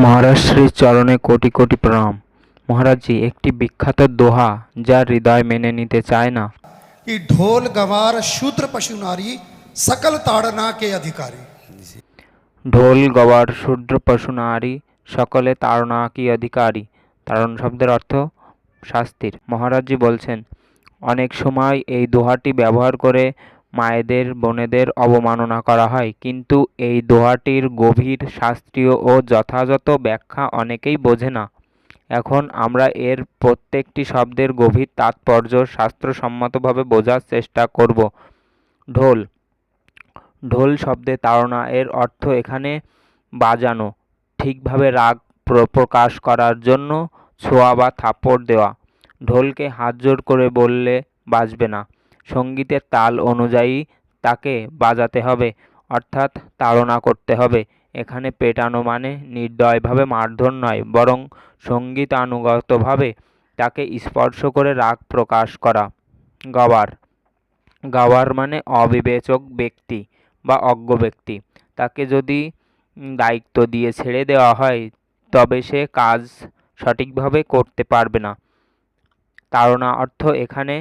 মহারাজ শ্রীর চরণে কোটি কোটি প্রণাম। মহারাজজি, একটি বিখ্যাত দোহা যা হৃদয় মেনে নিতে চায় না। कि ढोल गवार शूद्र पशु नारी सकल ताड़ना के अधिकारी। ঢোল গওয়ার শূদ্র পশু নারী সকলে তাড়না কি অধিকারী। তাড়ন শব্দের অর্থ শাস্তির। মহারাজজি বলছেন, অনেক সময় এই দোহাটি ব্যবহার করে মায়েদের বোনেদের অবমাননা করা হয়, কিন্তু এই দোহাটির গভীর শাস্ত্রীয় ও যথাযথ ব্যাখ্যা অনেকেই বোঝে না। এখন আমরা এর প্রত্যেকটি শব্দের গভীর তাৎপর্য শাস্ত্রসম্মতভাবে বোঝার চেষ্টা করব। ঢোল ঢোল শব্দে তাড়না এর অর্থ এখানে বাজানো, ঠিকভাবে রাগ প্রকাশ করার জন্য ছোঁয়া বা থাপ্পড় দেওয়া। ঢোলকে হাত জোড় করে বললে বাজবে না, সঙ্গীতের তাল অনুযায়ী তাকে বাজাতে হবে, অর্থাৎ তাড়না করতে হবে। এখানে পেটানো মানে নির্দয়ভাবে মারধর নয়, বরং সঙ্গীতানুগতভাবে তাকে স্পর্শ করে রাগ প্রকাশ করা। গাওয়ার গাওয়ার মানে অবিবেচক ব্যক্তি বা অজ্ঞ ব্যক্তি। তাকে যদি দায়িত্ব দিয়ে ছেড়ে দেওয়া হয় তবে সে কাজ সঠিকভাবে করতে পারবে না। তাড়না অর্থ এখানে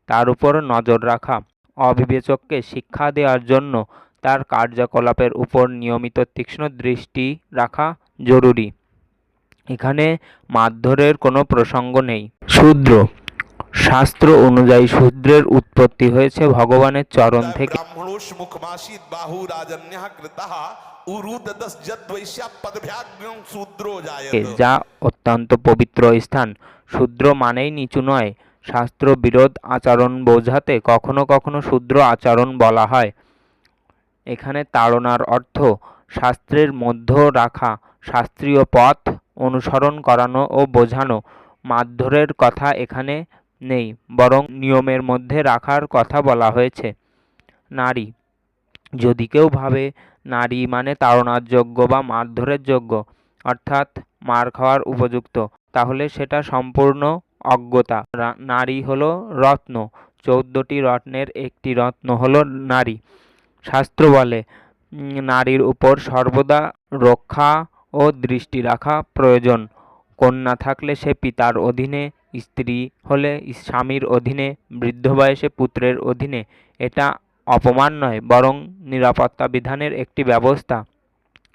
তার উপর নজর রাখা, অবিবেচককে শিক্ষা দেওয়ার জন্য তার কার্যকলাপের উপর নিয়মিত তীক্ষ্ণ দৃষ্টি রাখা জরুরি। এখানে মারধরের কোনো প্রসঙ্গ নেই। শূদ্র শাস্ত্র অনুযায়ী শূদ্রের উৎপত্তি হয়েছে ভগবানের চরণ থেকে, যা অত্যন্ত পবিত্র স্থান। শূদ্র মানেই নিচু নয়। শাস্ত্র বিরোধ আচরণ বোঝাতে কখনো কখনো শূদ্র আচরণ বলা হয়। এখানে তাড়নার অর্থ শাস্ত্রের মধ্য রাখা, শাস্ত্রীয় পথ অনুসরণ করানো ও বোঝানো। মারধরের কথা এখানে নেই, বরং নিয়মের মধ্যে রাখার কথা বলা হয়েছে। নারী, যদি কেউ ভাবে নারী মানে তাড়নার যোগ্য বা মারধরের যোগ্য, অর্থাৎ মার খাওয়ার উপযুক্ত, তাহলে সেটা সম্পূর্ণ অজ্ঞতা। নারী হলো রত্ন, 14টি রত্নের একটি রত্ন হলো নারী। শাস্ত্র বলে নারীর উপর সর্বদা রক্ষা ও দৃষ্টি রাখা প্রয়োজন। কন্যা থাকলে সে পিতার অধীনে, স্ত্রী হলে স্বামীর অধীনে, বৃদ্ধ বয়সে পুত্রের অধীনে। এটা অপমান নয়, বরং নিরাপত্তা বিধানের একটি ব্যবস্থা।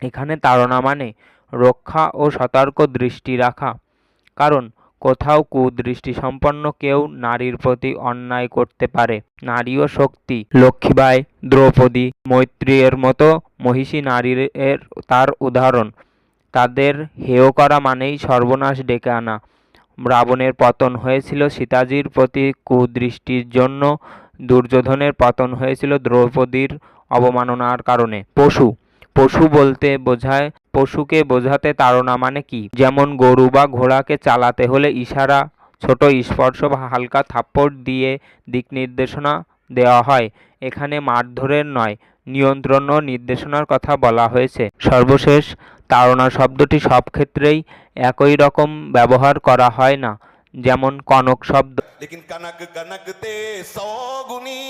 এখানে তাড়না মানে রক্ষা ও সতর্ক দৃষ্টি রাখা, কারণ কোথাও কুদৃষ্টি সম্পন্ন কেউ নারীর প্রতি অন্যায় করতে পারে। নারীও শক্তি। লক্ষ্মীবাঈ, দ্রৌপদী, মৈত্রীর মতো মহিষী নারীর তার উদাহরণ। তাদের হেয় করা মানেই সর্বনাশ ডেকে আনা। রাবণের পতন হয়েছিল সীতাজির প্রতি কুদৃষ্টির জন্য, দুর্যোধনের পতন হয়েছিল দ্রৌপদীর অবমাননার কারণে। পশু পশু বলতে বোঝায়, পশুকে বোঝাতে তাড়না মানে কি, যেমন গরু বা ঘোড়াকে চালাতে হলে ইশারা, ছোট স্পর্শ বা হালকা থাপ্পড় দিয়ে দিক নির্দেশনা দেওয়া হয়। এখানে মারধরের নয়, নিয়ন্ত্রণ ও নির্দেশনার কথা বলা হয়েছে। সর্বশেষ, তাড়না শব্দটি সব ক্ষেত্রেই একই রকম ব্যবহার করা হয় না। যেমন কনক শব্দ, लेकिन कनक कनक ते 100 गुनी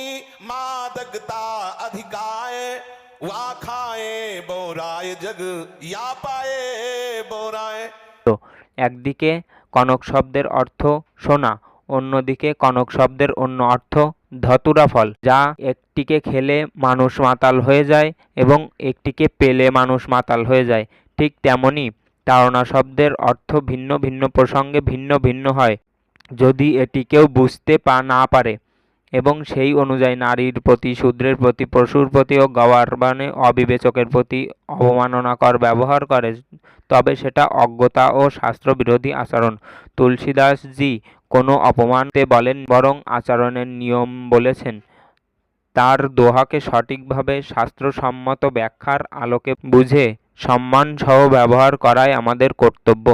मादकता अधिकाय वा खाए बोराय जग या पाए बोराय। একদিকে কনক শব্দের অর্থ সোনা, অন্যদিকে কনক শব্দের অন্য অর্থ ধতুরা ফল, যা একটিকে খেলে মানুষ মাতাল হয়ে যায় এবং একটিকে পেলে মানুষ মাতাল হয়ে যায়। ঠিক তেমনি তাড়না শব্দের অর্থ ভিন্ন ভিন্ন প্রসঙ্গে ভিন্ন ভিন্ন হয়। যদি এটি কেউ বুঝতে না পারে এবং সেই অনুযায়ী নারীর প্রতি, শূদ্রের প্রতি, পশুর প্রতি ও গাওয়ার মানে অবিবেচকের প্রতি অবমাননাকর ব্যবহার করে, তবে সেটা অজ্ঞতা ও শাস্ত্রবিরোধী আচরণ। তুলসীদাসজি কোনো অপমানতে বলেন, বরং আচরণের নিয়ম বলেছেন। তার দোহাকে সঠিকভাবে শাস্ত্রসম্মত ব্যাখ্যার আলোকে বুঝে সম্মানসহ ব্যবহার করাই আমাদের কর্তব্য।